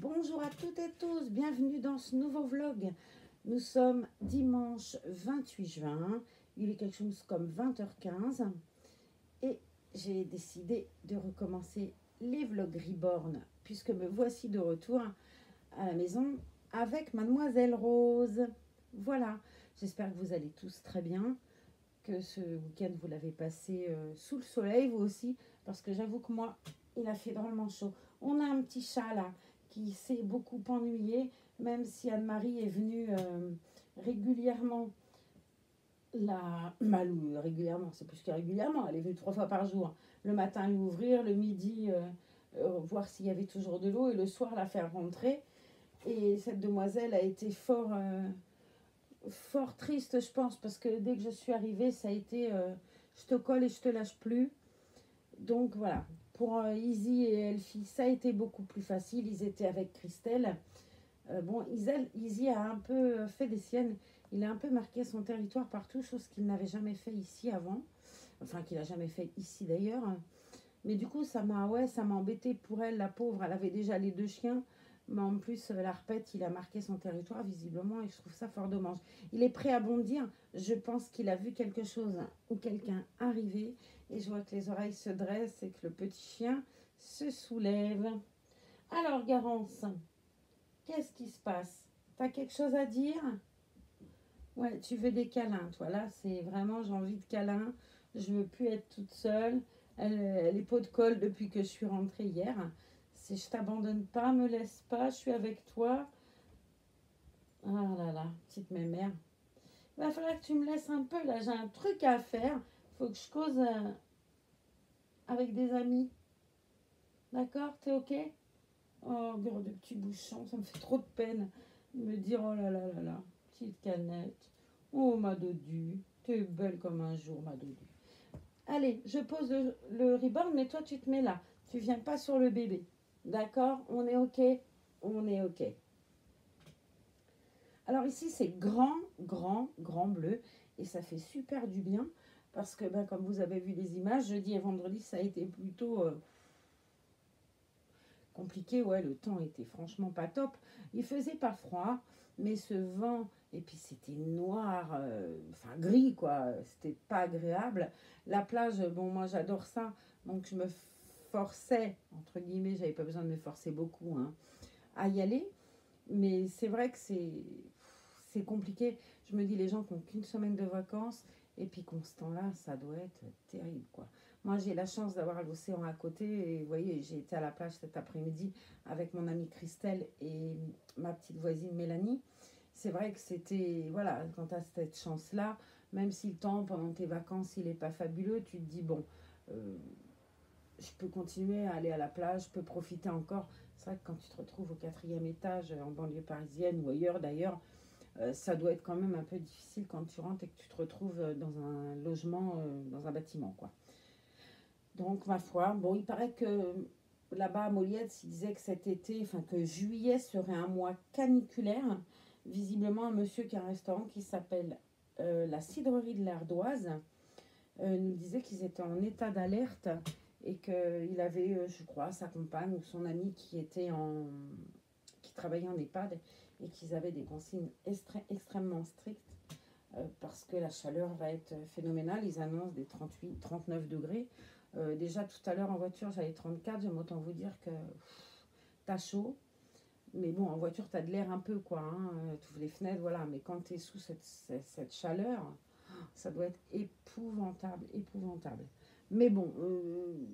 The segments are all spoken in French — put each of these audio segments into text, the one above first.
Bonjour à toutes et tous, bienvenue dans ce nouveau vlog. Nous sommes dimanche 28 juin, il est quelque chose comme 20h15 et j'ai décidé de recommencer les vlogs Reborn puisque me voici de retour à la maison avec Mademoiselle Rose. Voilà, j'espère que vous allez tous très bien, que ce week-end vous l'avez passé sous le soleil, vous aussi, parce que j'avoue que moi, il a fait drôlement chaud. On a un petit chat là qui s'est beaucoup ennuyé, même si Anne-Marie est venue régulièrement, régulièrement, c'est plus que régulièrement, elle est venue 3 fois par jour. Le matin lui ouvrir, le midi voir s'il y avait toujours de l'eau et le soir la faire rentrer. Et cette demoiselle a été fort triste, je pense, parce que dès que je suis arrivée, ça a été je te colle et je te lâche plus. Donc voilà, pour Izzy et Elfie, ça a été beaucoup plus facile. Ils étaient avec Christelle. Bon, Izzy a un peu fait des siennes. Il a un peu marqué son territoire partout, chose qu'il n'avait jamais fait ici avant. Enfin, qu'il n'a jamais fait ici d'ailleurs. Mais du coup, ça m'a embêté pour elle, la pauvre. Elle avait déjà les 2 chiens. Mais en plus, la repette, il a marqué son territoire visiblement et je trouve ça fort dommage. Il est prêt à bondir. Je pense qu'il a vu quelque chose ou quelqu'un arriver. Et je vois que les oreilles se dressent et que le petit chien se soulève. Alors, Garance, qu'est-ce qui se passe? T'as quelque chose à dire? Ouais, tu veux des câlins, toi. Là, c'est vraiment, j'ai envie de câlins. Je veux plus être toute seule. Elle est pot de colle depuis que je suis rentrée hier. C'est je t'abandonne pas, me laisse pas, je suis avec toi. Ah là là, petite mémère. Il va falloir que tu me laisses un peu, là, j'ai un truc à faire. Faut que je cause avec des amis. D'accord, t'es ok? Oh, gros de petits bouchons, ça me fait trop de peine de me dire, oh là là là là, petite canette. Oh, ma Dodu, t'es belle comme un jour, ma Dodu. Allez, je pose le reborn, mais toi, tu te mets là. Tu viens pas sur le bébé. D'accord? On est ok? On est ok. Alors ici, c'est grand, grand, grand bleu. Et ça fait super du bien. Parce que, ben, comme vous avez vu les images, jeudi et vendredi, ça a été plutôt compliqué. Ouais, le temps était franchement pas top. Il faisait pas froid, mais ce vent, et puis c'était noir, enfin gris, quoi. C'était pas agréable. La plage, bon, moi j'adore ça. Donc je me forçais, entre guillemets, j'avais pas besoin de me forcer beaucoup, hein, à y aller. Mais c'est vrai que c'est compliqué. Je me dis, les gens qui n'ont qu'une semaine de vacances, et puis qu'on ce temps-là, ça doit être terrible, quoi. Moi, j'ai la chance d'avoir l'océan à côté. Et vous voyez, j'ai été à la plage cet après-midi avec mon amie Christelle et ma petite voisine Mélanie. C'est vrai que c'était, voilà, quand tu as cette chance-là, même si le temps pendant tes vacances, il n'est pas fabuleux, tu te dis, bon, euh, je peux continuer à aller à la plage, je peux profiter encore. C'est vrai que quand tu te retrouves au 4e étage en banlieue parisienne ou ailleurs d'ailleurs, ça doit être quand même un peu difficile quand tu rentres et que tu te retrouves dans un logement, dans un bâtiment, quoi. Donc, ma foi, bon, il paraît que là-bas à Moliède, il disait que cet été, enfin que juillet serait un mois caniculaire. Visiblement, un monsieur qui a un restaurant qui s'appelle la Cidrerie de l'Ardoise nous disait qu'ils étaient en état d'alerte et qu'il avait, je crois, sa compagne ou son ami qui travaillait en EHPAD et qu'ils avaient des consignes extrêmement strictes parce que la chaleur va être phénoménale. Ils annoncent des 38, 39 degrés. Déjà tout à l'heure en voiture, j'avais 34. J'aime autant vous dire que t'as chaud. Mais bon, en voiture, t'as de l'air un peu, quoi. Hein. Tu ouvres les fenêtres, voilà. Mais quand t'es sous cette chaleur, ça doit être épouvantable, épouvantable. Mais bon,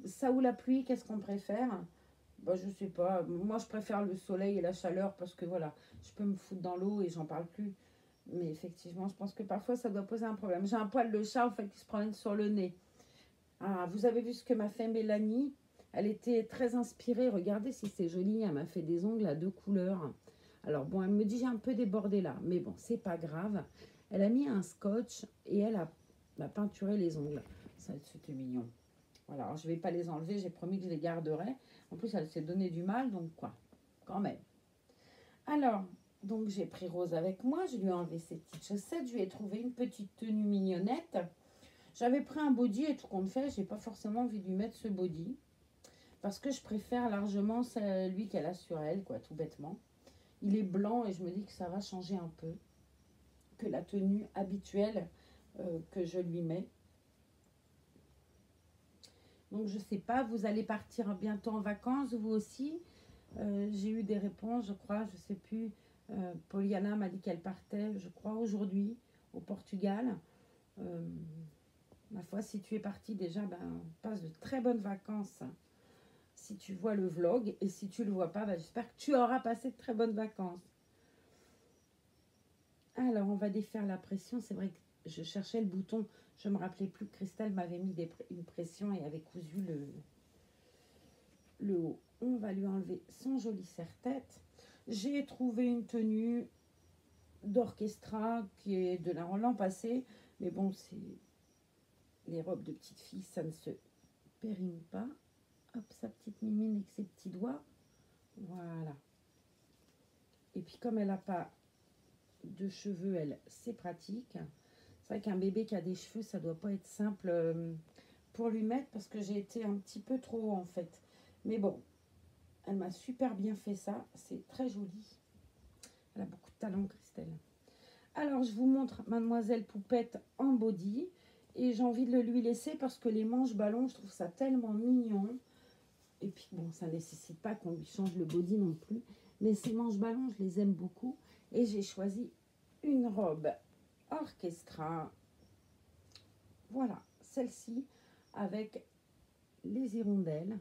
ça ou la pluie, qu'est-ce qu'on préfère? Bah, je sais pas. Moi, je préfère le soleil et la chaleur parce que voilà, je peux me foutre dans l'eau et j'en parle plus. Mais effectivement, je pense que parfois, ça doit poser un problème. J'ai un poil de chat, en fait, qui se promène sur le nez. Ah, vous avez vu ce que m'a fait Mélanie? Elle était très inspirée. Regardez si c'est joli. Elle m'a fait des ongles à 2 couleurs. Alors bon, elle me dit j'ai un peu débordé là. Mais bon, c'est pas grave. Elle a mis un scotch et elle a peinturé les ongles. Ça, c'était mignon. Voilà, alors je vais pas les enlever. J'ai promis que je les garderai. En plus, elle s'est donné du mal. Donc quoi, quand même. Alors, donc j'ai pris Rose avec moi. Je lui ai enlevé ses petites chaussettes. Je lui ai trouvé une petite tenue mignonnette. J'avais pris un body et tout compte fait, j'ai pas forcément envie de lui mettre ce body. Parce que je préfère largement celui qu'elle a sur elle, quoi, tout bêtement. Il est blanc et je me dis que ça va changer un peu que la tenue habituelle que je lui mets. Donc je sais pas, vous allez partir bientôt en vacances, vous aussi. J'ai eu des réponses, je crois, je sais plus. Poliana m'a dit qu'elle partait, je crois, aujourd'hui au Portugal. Euh, Ma foi, si tu es parti déjà, ben, passe de très bonnes vacances. Si tu vois le vlog, et si tu le vois pas, ben, j'espère que tu auras passé de très bonnes vacances. Alors, on va défaire la pression. C'est vrai que je cherchais le bouton. Je me rappelais plus que Christelle m'avait mis une pression et avait cousu le haut. On va lui enlever son joli serre-tête. J'ai trouvé une tenue d'orchestra qui est de l'an passé. Mais bon, c'est les robes de petite fille, ça ne se périme pas. Hop, sa petite mimine avec ses petits doigts. Voilà. Et puis comme elle n'a pas de cheveux, elle, c'est pratique. C'est vrai qu'un bébé qui a des cheveux, ça doit pas être simple pour lui mettre parce que j'ai été un petit peu trop haut en fait. Mais bon, elle m'a super bien fait ça. C'est très joli. Elle a beaucoup de talent, Christelle. Alors, je vous montre Mademoiselle Poupette en body. Et j'ai envie de le lui laisser parce que les manches ballons, je trouve ça tellement mignon. Et puis, bon, ça ne nécessite pas qu'on lui change le body non plus. Mais ces manches ballons, je les aime beaucoup. Et j'ai choisi une robe orchestra. Voilà, celle-ci avec les hirondelles.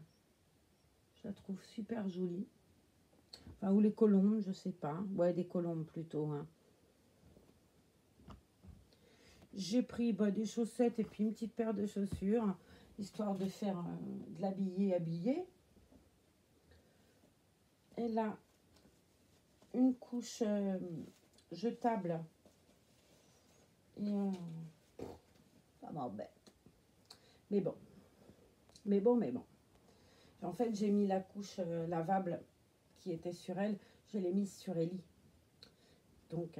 Je la trouve super jolie. Enfin, ou les colombes, je sais pas. Ouais, des colombes plutôt. Hein. J'ai pris des chaussettes et puis une petite paire de chaussures, histoire de faire de l'habillé habillé. Elle a une couche jetable. Et ça m'embête. Mais bon. Mais bon. En fait, j'ai mis la couche lavable qui était sur elle. Je l'ai mise sur Ellie. Donc,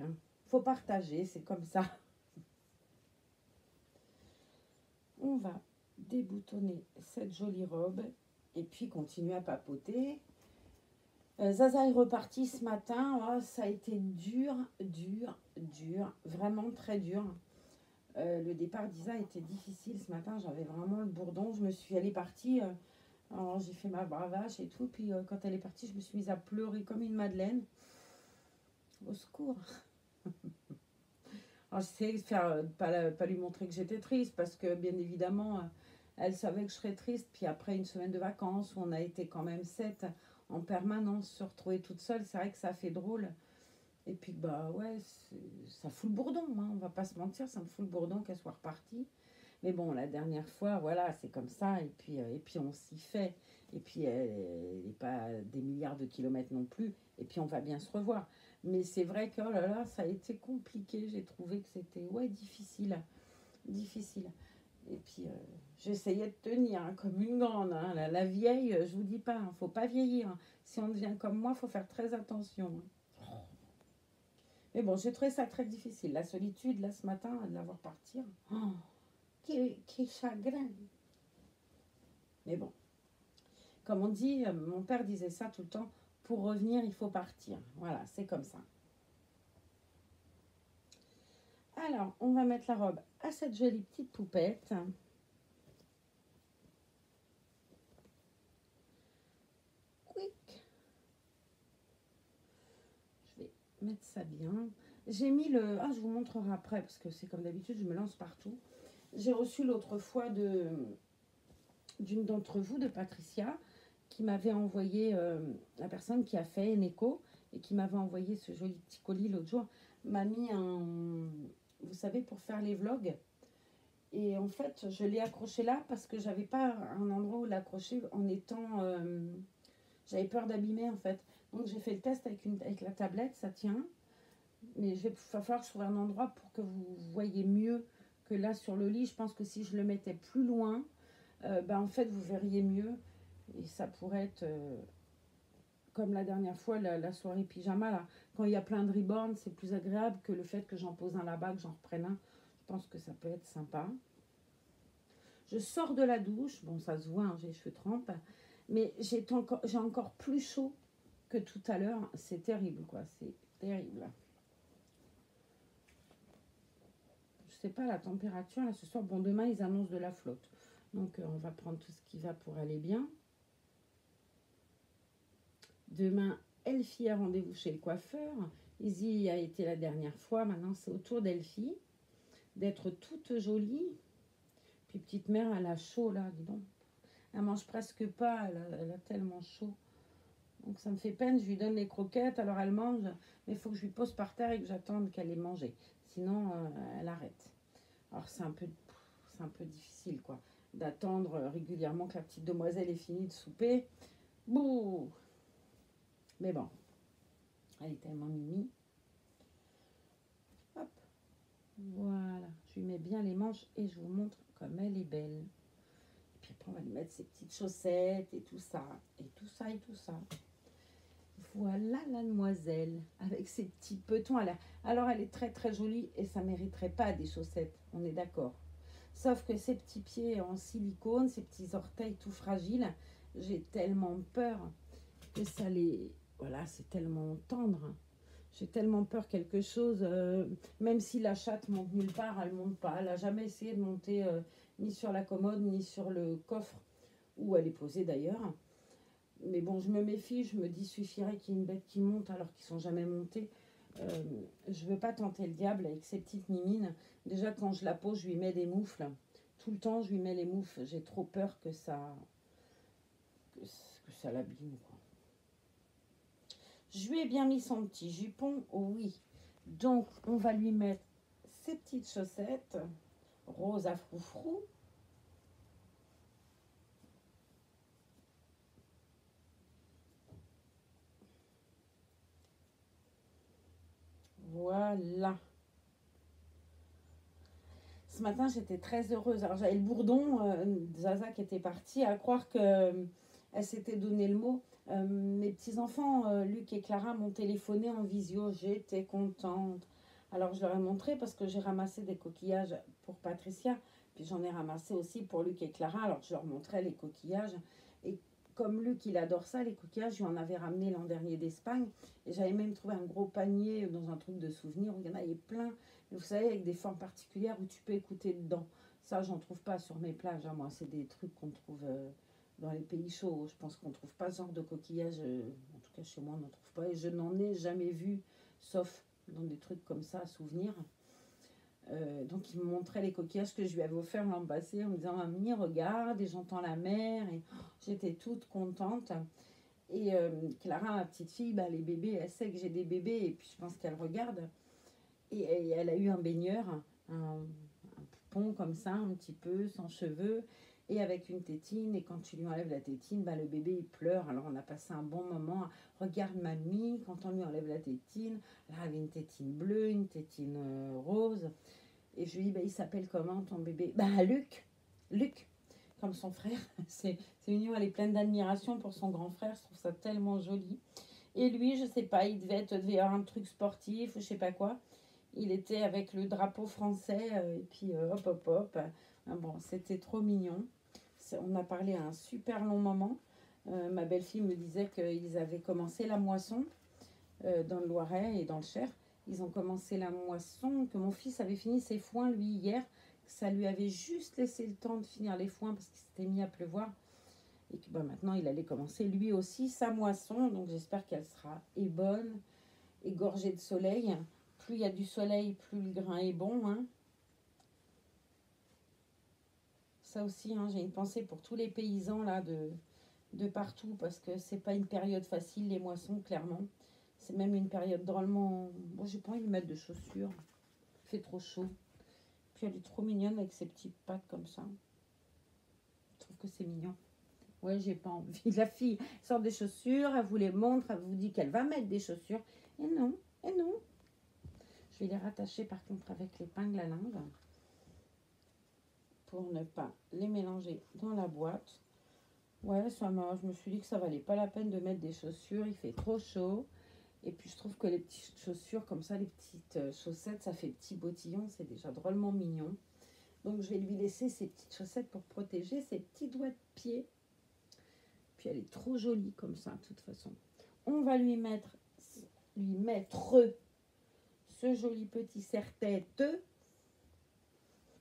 faut partager, c'est comme ça. On va déboutonner cette jolie robe et puis continuer à papoter. Zaza est reparti ce matin. Oh, ça a été dur, vraiment très dur. Le départ d'Isa était difficile ce matin. J'avais vraiment le bourdon. Elle est partie. Alors j'ai fait ma bravache et tout. Puis quand elle est partie, je me suis mise à pleurer comme une madeleine. Au secours. Alors j'essayais de faire, pas lui montrer que j'étais triste parce que bien évidemment, elle savait que je serais triste. Puis après une semaine de vacances où on a été quand même 7 en permanence, se retrouver toute seule, c'est vrai que ça fait drôle. Et puis bah ouais, ça fout le bourdon, hein, on va pas se mentir, ça me fout le bourdon qu'elle soit repartie. Mais bon, la dernière fois, voilà, c'est comme ça, et puis on s'y fait. Et puis elle n'est pas des milliards de kilomètres non plus, et puis on va bien se revoir. Mais c'est vrai que oh là là, ça a été compliqué, j'ai trouvé que c'était difficile. Et puis j'essayais de tenir hein, comme une grande. Hein. La vieille, je vous dis pas, hein, faut pas vieillir. Hein. Si on devient comme moi, faut faire très attention. Hein. Mais bon, j'ai trouvé ça très difficile. La solitude, là, ce matin, de la voir partir. Oh, quel chagrin. Mais bon, comme on dit, mon père disait ça tout le temps, pour revenir, il faut partir. Voilà, c'est comme ça. Alors, on va mettre la robe à cette jolie petite poupette. Quick. Je vais mettre ça bien. J'ai mis le... Ah, je vous montrerai après, parce que c'est comme d'habitude, je me lance partout. J'ai reçu l'autre fois d'une d'entre vous, de Patricia, qui m'avait envoyé, la personne qui a fait une écho, et qui m'avait envoyé ce joli petit colis l'autre jour, m'a mis un... Vous savez, pour faire les vlogs. Et en fait, je l'ai accroché là parce que j'avais pas un endroit où l'accrocher en étant... j'avais peur d'abîmer en fait. Donc j'ai fait le test avec la tablette, ça tient. Mais il va falloir que je trouve un endroit pour que vous voyez mieux que là sur le lit. Je pense que si je le mettais plus loin, en fait vous verriez mieux. Et ça pourrait être comme la dernière fois, la soirée pyjama. Là. Quand il y a plein de ribornes, c'est plus agréable que le fait que j'en pose un là-bas, que j'en reprenne un. Je pense que ça peut être sympa. Je sors de la douche. Bon, ça se voit, hein, j'ai les cheveux trempes. Mais j'ai encore plus chaud que tout à l'heure. C'est terrible, quoi. C'est terrible. Je sais pas la température, là, ce soir. Bon, demain, ils annoncent de la flotte. Donc, on va prendre tout ce qui va pour aller bien. Demain, Elfie a rendez-vous chez le coiffeur. Izzy a été la dernière fois. Maintenant, c'est au tour d'Elfie d'être toute jolie. Puis, petite mère, elle a chaud, là, dis donc. Elle mange presque pas, elle a tellement chaud. Donc ça me fait peine, je lui donne les croquettes, alors elle mange, mais il faut que je lui pose par terre et que j'attende qu'elle ait mangé. Sinon, elle arrête. Alors c'est un peu difficile, quoi, d'attendre régulièrement que la petite demoiselle ait fini de souper. Bouh. Mais bon, elle est tellement mimi. Hop, voilà, je lui mets bien les manches et je vous montre comme elle est belle. Puis après, on va lui mettre ses petites chaussettes et tout ça, et tout ça, et tout ça. Voilà la demoiselle avec ses petits petons. Alors elle est très très jolie et ça mériterait pas des chaussettes, on est d'accord. Sauf que ses petits pieds en silicone, ses petits orteils tout fragiles, j'ai tellement peur que ça les... Voilà, c'est tellement tendre. J'ai tellement peur quelque chose, même si la chatte monte nulle part, elle monte pas. Elle n'a jamais essayé de monter ni sur la commode, ni sur le coffre, où elle est posée d'ailleurs. Mais bon, je me méfie, je me dis, suffirait qu'il y ait une bête qui monte alors qu'ils ne sont jamais montés. Je ne veux pas tenter le diable avec ces petites mimines. Déjà, quand je la pose, je lui mets des moufles. Tout le temps, je lui mets les moufles. J'ai trop peur que ça l'abîme, quoi. Je lui ai bien mis son petit jupon, oui. Donc, on va lui mettre ses petites chaussettes rose à froufrou. Voilà. Ce matin, j'étais très heureuse. Alors, j'avais le bourdon, Zaza qui était partie, à croire qu'elle s'était donné le mot. Mes petits-enfants, Luc et Clara, m'ont téléphoné en visio. J'étais contente. Alors, je leur ai montré parce que j'ai ramassé des coquillages pour Patricia. Puis, j'en ai ramassé aussi pour Luc et Clara. Alors, je leur montrais les coquillages. Et comme Luc, il adore ça, les coquillages, je lui en avais ramené l'an dernier d'Espagne. Et j'avais même trouvé un gros panier dans un truc de souvenirs où il y en avait plein. Vous savez, avec des formes particulières où tu peux écouter dedans. Ça, j'en trouve pas sur mes plages. Hein. Moi, c'est des trucs qu'on trouve dans les pays chauds. Je pense qu'on trouve pas ce genre de coquillage. En tout cas, chez moi, on n'en trouve pas. Et je n'en ai jamais vu, sauf dans des trucs comme ça, à souvenir. Donc, il me montrait les coquillages que je lui avais offerts l'an passé en me disant, Mamie, regarde, et j'entends la mer. Et j'étais toute contente. Et Clara, ma petite fille, bah, les bébés, elle sait que j'ai des bébés. Et puis, je pense qu'elle regarde. Et elle a eu un baigneur, un poupon comme ça, un petit peu, sans cheveux, et avec une tétine. Et quand tu lui enlèves la tétine, bah, le bébé, il pleure. Alors, on a passé un bon moment. Regarde mamie, quand on lui enlève la tétine. Là, elle avait une tétine bleue, une tétine rose. Et je lui dis, bah, il s'appelle comment ton bébé? Bah, Luc. Luc, comme son frère. C'est mignon, elle est pleine d'admiration pour son grand frère. Je trouve ça tellement joli. Et lui, je sais pas, il devait avoir un truc sportif ou je sais pas quoi. Il était avec le drapeau français et puis hop hop hop. Bon, c'était trop mignon. On a parlé à un super long moment. Ma belle-fille me disait qu'ils avaient commencé la moisson dans le Loiret et dans le Cher. Ils ont commencé la moisson, que mon fils avait fini ses foins lui hier. Ça lui avait juste laissé le temps de finir les foins parce qu'il s'était mis à pleuvoir. Et que bah, maintenant il allait commencer lui aussi sa moisson. Donc j'espère qu'elle sera bonne et gorgée de soleil. Plus il y a du soleil, plus le grain est bon. Hein. Ça aussi, hein, j'ai une pensée pour tous les paysans là de partout parce que c'est pas une période facile, les moissons, clairement. C'est même une période drôlement... Bon, j'ai pas envie de mettre de chaussures. Il fait trop chaud. Puis elle est trop mignonne avec ses petites pattes comme ça. Je trouve que c'est mignon. Ouais, j'ai pas envie. La fille sort des chaussures, elle vous les montre, elle vous dit qu'elle va mettre des chaussures. Et non, et non. Je vais les rattacher par contre avec l'épingle à linge pour ne pas les mélanger dans la boîte. Ouais, je me suis dit que ça valait pas la peine de mettre des chaussures, il fait trop chaud. Et puis je trouve que les petites chaussures comme ça, les petites chaussettes, ça fait petit bottillon, c'est déjà drôlement mignon. Donc je vais lui laisser ces petites chaussettes pour protéger ses petits doigts de pied. Puis elle est trop jolie comme ça, de toute façon. On va lui mettre ce joli petit serre-tête.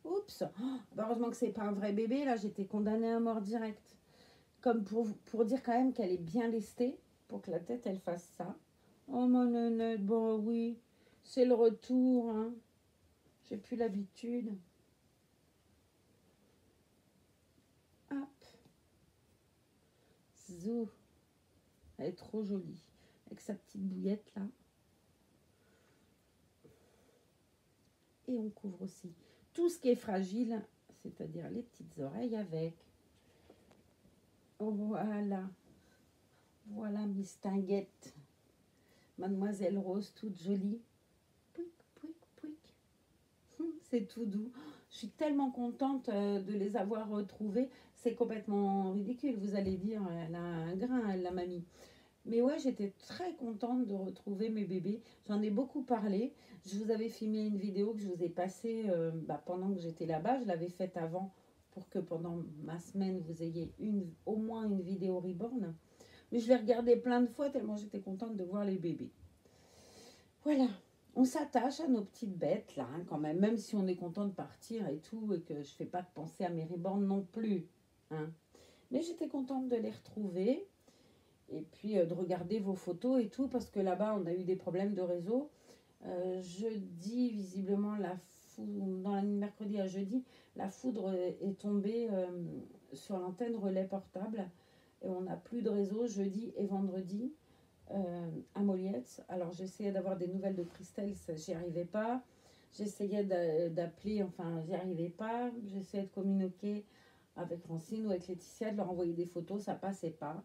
Oups, oh, heureusement que c'est pas un vrai bébé, là j'étais condamnée à mort direct. Comme pour dire quand même qu'elle est bien lestée, pour que la tête elle fasse ça. Oh mon nénette, bon oui, c'est le retour, hein. J'ai plus l'habitude. Hop, zou, elle est trop jolie, avec sa petite bouillette là. Et on couvre aussi tout ce qui est fragile, c'est-à-dire les petites oreilles avec. Voilà, voilà Miss Tinguette, Mademoiselle Rose toute jolie. Pouic, pouic, pouic. C'est tout doux. Je suis tellement contente de les avoir retrouvés. C'est complètement ridicule, vous allez dire, elle a un grain, elle, la mamie. Mais ouais, j'étais très contente de retrouver mes bébés. J'en ai beaucoup parlé. Je vous avais filmé une vidéo que je vous ai passée pendant que j'étais là-bas. Je l'avais faite avant pour que pendant ma semaine, vous ayez au moins une vidéo reborn. Mais je l'ai regardée plein de fois tellement j'étais contente de voir les bébés. Voilà, on s'attache à nos petites bêtes là, hein, quand même si on est content de partir et tout, et que je ne fais pas de penser à mes reborn non plus. Hein. Mais j'étais contente de les retrouver. Et puis de regarder vos photos et tout, parce que là-bas, on a eu des problèmes de réseau. Jeudi, visiblement, dans la nuit de mercredi à jeudi, la foudre est tombée sur l'antenne relais portable. Et on n'a plus de réseau jeudi et vendredi à Moliette. Alors, j'essayais d'avoir des nouvelles de Christelle, j'y arrivais pas. J'essayais d'appeler, enfin, j'y arrivais pas. J'essayais de communiquer avec Francine ou avec Laetitia, de leur envoyer des photos, ça passait pas.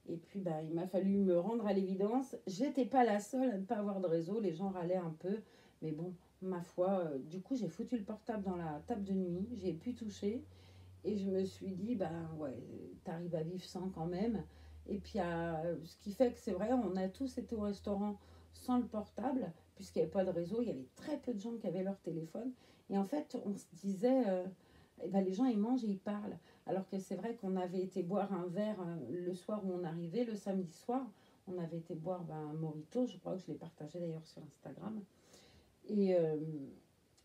Et puis, bah, il m'a fallu me rendre à l'évidence. J'étais pas la seule à ne pas avoir de réseau. Les gens râlaient un peu. Mais bon, ma foi, du coup, j'ai foutu le portable dans la table de nuit. J'ai pu toucher. Et je me suis dit, bah ouais, t'arrives à vivre sans quand même. Et puis, ce qui fait que c'est vrai, on a tous été au restaurant sans le portable, puisqu'il n'y avait pas de réseau. Il y avait très peu de gens qui avaient leur téléphone. Et en fait, on se disait, eh ben, les gens, ils mangent et ils parlent. Alors que c'est vrai qu'on avait été boire un verre le soir où on arrivait, le samedi soir. On avait été boire un Morito, je crois que je l'ai partagé d'ailleurs sur Instagram. Et, euh,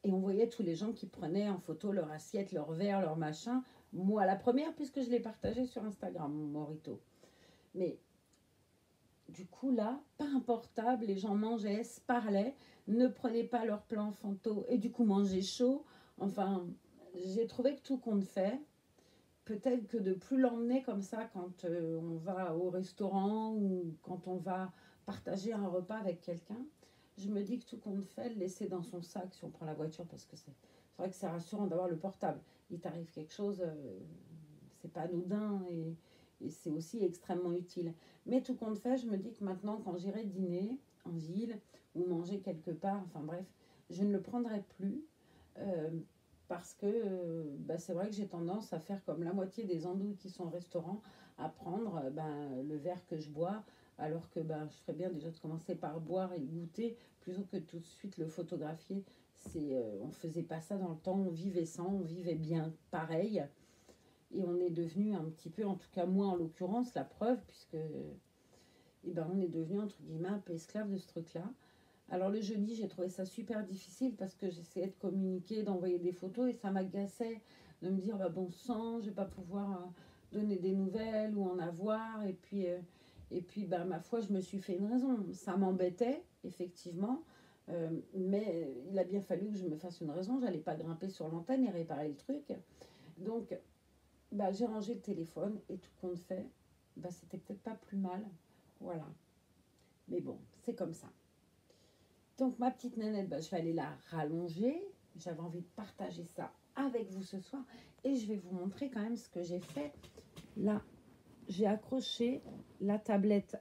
et on voyait tous les gens qui prenaient en photo leur assiette, leur verre, leur machin. Moi, la première, puisque je l'ai partagé sur Instagram, mon Morito. Mais du coup, là, pas un portable, les gens mangeaient, se parlaient, ne prenaient pas leur plan photo et du coup mangeaient chaud. Enfin, j'ai trouvé que tout compte fait. Peut-être que de plus l'emmener comme ça quand on va au restaurant ou quand on va partager un repas avec quelqu'un, je me dis que tout compte fait, le laisser dans son sac si on prend la voiture, parce que c'est vrai que c'est rassurant d'avoir le portable. Il t'arrive quelque chose, c'est pas anodin et c'est aussi extrêmement utile. Mais tout compte fait, je me dis que maintenant, quand j'irai dîner en ville ou manger quelque part, enfin bref, je ne le prendrai plus. Euh, Parce que c'est vrai que j'ai tendance à faire comme la moitié des andouilles qui sont au restaurant, à prendre le verre que je bois, alors que je ferais bien déjà de commencer par boire et goûter, plutôt que tout de suite le photographier. On faisait pas ça dans le temps, on vivait sans, on vivait bien pareil, et on est devenu un petit peu, en tout cas moi en l'occurrence, la preuve, puisque on est devenu entre guillemets un peu esclave de ce truc-là. Alors le jeudi, j'ai trouvé ça super difficile parce que j'essayais de communiquer, d'envoyer des photos et ça m'agaçait de me dire bon sang, je vais pas pouvoir donner des nouvelles ou en avoir. Et puis ma foi, je me suis fait une raison. Ça m'embêtait, effectivement, mais il a bien fallu que je me fasse une raison. J'allais pas grimper sur l'antenne et réparer le truc. Donc j'ai rangé le téléphone et tout compte fait, c'était peut-être pas plus mal. Voilà. Mais bon, c'est comme ça. Donc ma petite nénette, je vais aller la rallonger. J'avais envie de partager ça avec vous ce soir. Et je vais vous montrer quand même ce que j'ai fait. Là, j'ai accroché la tablette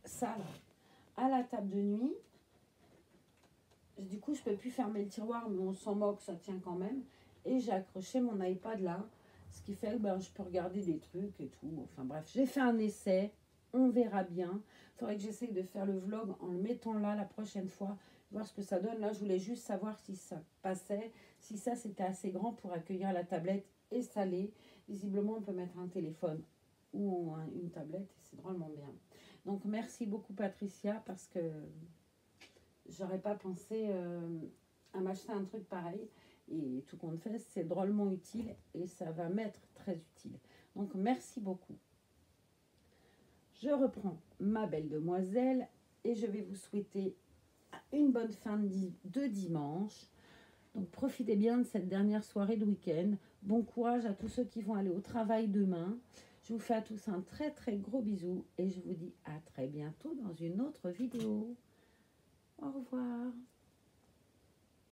sale à la table de nuit. Du coup, je ne peux plus fermer le tiroir, mais on s'en moque, ça tient quand même. Et j'ai accroché mon iPad là. Ce qui fait que je peux regarder des trucs et tout. Enfin bref, j'ai fait un essai. On verra bien. Il faudrait que j'essaye de faire le vlog en le mettant là la prochaine fois. Voir ce que ça donne. Là, je voulais juste savoir si ça passait. Si ça, c'était assez grand pour accueillir la tablette et salée. Visiblement, on peut mettre un téléphone ou une tablette, et c'est drôlement bien. Donc merci beaucoup Patricia, parce que j'aurais pas pensé à m'acheter un truc pareil. Et tout compte fait, c'est drôlement utile et ça va m'être très utile. Donc merci beaucoup. Je reprends ma belle demoiselle et je vais vous souhaiter une bonne fin de dimanche. Donc profitez bien de cette dernière soirée de week-end. Bon courage à tous ceux qui vont aller au travail demain. Je vous fais à tous un très très gros bisou et je vous dis à très bientôt dans une autre vidéo. Au revoir.